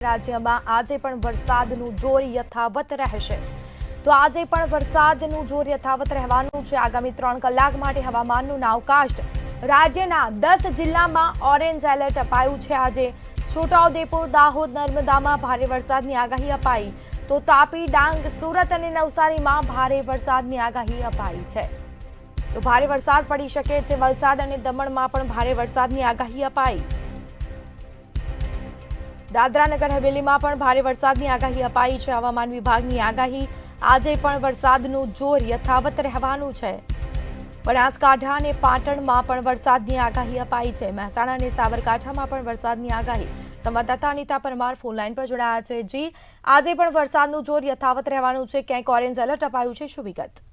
રાજ્યમાં આજે પણ વરસાદનું જોર યથાવત રહેશે તો આજે પણ વરસાદનું જોર યથાવત રહેવાનું છે। આગામી 3 કલાક માટે હવામાનનું નાવકાસ્ટ રાજ્યના 10 જિલ્લામાં ઓરેન્જ એલર્ટ અપાયું છે। આજે છોટાઉદેપુર, દાહોદ, નર્મદામાં ભારે વરસાદની આગાહી અપાઈ તો તાપી, ડાંગ, સુરત અને નવસારીમાં ભારે વરસાદની આગાહી અપાઈ છે। તો ભારે વરસાદ પડી શકે છે। વલસાડ અને દમણમાં પણ ભારે વરસાદની આગાહી અપાઈ। દાદરા નગર હવેલીમાં પણ ભારે વરસાદની આગાહી અપાઈ છે। હવામાન વિભાગની આગાહી આજે પણ વરસાદનું જોર યથાવત રહેવાનું છે। બનાસકાંઠા અને પાટણમાં પણ વરસાદની આગાહી અપાઈ છે। મહેસાણા અને સાબરકાંઠામાં પણ વરસાદની આગાહી। સંવાદદાતા અનિતા પરમાર ફોનલાઈન પર જોડાયા છે। જી, આજે પણ વરસાદનું જોર યથાવત રહેવાનું છે, ક્યાંક ઓરેન્જ એલર્ટ અપાયું છે, શું વિગત?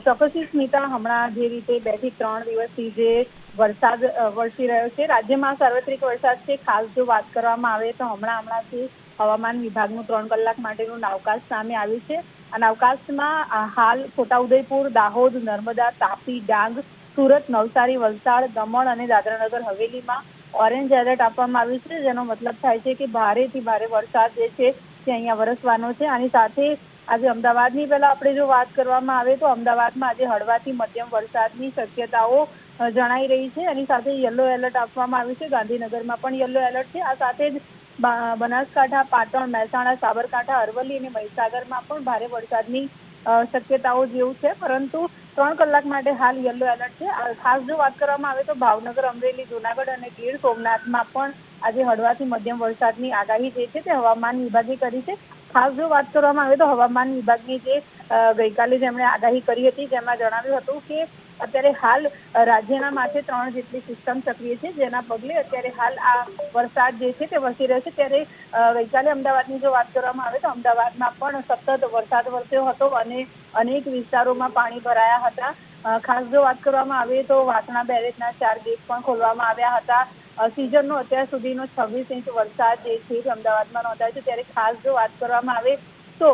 ચોક્કસથી સ્મિતા, હમણાં જે રીતે 2 થી 3 દિવસથી જે વરસાદ વરસી રહ્યો છે, રાજ્યમાં સાર્વત્રિક વરસાદ છે। ખાસ જો વાત કરવામાં આવે તો હમણાંથી હવામાન વિભાગનું 3 કલાક માટેનું નાવકાસ્ટ સામે આવ્યું છે। આ નાવકાસ્ટમાં હાલ છોટાઉદેપુર, દાહોદ, નર્મદા, તાપી, ડાંગ, સુરત, નવસારી, વલસાડ, દમણ અને દાદરાનગર હવેલીમાં ઓરેન્જ એલર્ટ આપવામાં આવ્યું છે, જેનો મતલબ થાય છે કે ભારેથી ભારે વરસાદ જે છે તે અહીંયા વરસવાનો છે। આની સાથે આજે અમદાવાદની પહેલા આપણે જો વાત કરવામાં આવે તો અમદાવાદમાં આજે હળવાથી મધ્યમ વરસાદની શક્યતાઓ જણાઈ રહી છે। એની સાથે યલો એલર્ટ આપવામાં આવ્યું છે। ગાંધીનગરમાં પણ યલો એલર્ટ છે। આ સાથે જ બનાસકાંઠા, પાટણ, મહેસાણા, સાબરકાંઠા, અરવલ્લી અને મહીસાગરમાં પણ ભારે વરસાદની શક્યતાઓ જેવું છે, પરંતુ 3 કલાક માટે હાલ યલો એલર્ટ છે। ખાસ જો વાત કરવામાં આવે તો ભાવનગર, અમરેલી, જૂનાગઢ અને ગીર સોમનાથમાં પણ આજે હળવાથી મધ્યમ વરસાદની આગાહી જે છે તે હવામાન વિભાગે કરી છે। ખાસ જો વાત કરવામાં આવે તો હવામાન વિભાગની જે ગઈકાલે જેમણે આગાહી કરી હતી, જેમાં જણાવ્યું હતું કે અત્યારે હાલ રાજ્યના માથે 3 જેટલી સિસ્ટમ સક્રિય છે, જેના પગલે અત્યારે હાલ આ વરસાદ જે છે તે વરસી રહ્યો છે। ત્યારે ગઈકાલે અમદાવાદની જો વાત કરવામાં આવે તો અમદાવાદમાં પણ સતત વરસાદ વરસ્યો હતો અને અનેક વિસ્તારોમાં પાણી ભરાયા હતા। ખાસ જો વાત કરવામાં આવે તો વાસણા બેરેજના 4 ગેટ પણ ખોલવામાં આવ્યા હતા। સિઝનનો અત્યાર સુધીનો 26 ઇંચ વરસાદ જે છે તે અમદાવાદમાં નોંધાયો છે। ત્યારે ખાસ જો વાત કરવામાં આવે તો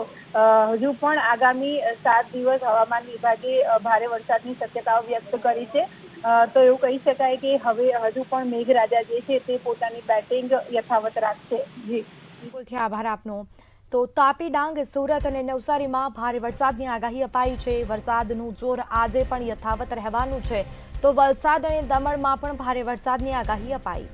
હજુ પણ આગામી 7 દિવસ હવામાન વિભાગે ભારે વરસાદની શક્યતાઓ વ્યક્ત કરી છે। તો એવું કહી શકાય કે હવે હજુ પણ મેઘરાજા જે છે તે પોતાની બેટિંગ યથાવત રાખશે। જી, બિલકુલ, આભાર આપનો। તો તાપી, ડાંગ, સુરત અને નવસારીમાં ભારે વરસાદની આગાહી અપાઈ છે। વરસાદનું જોર આજે પણ યથાવત રહેવાનું છે, તો વલસાડ અને દમણમાં પણ ભારે વરસાદની આગાહી અપાઈ।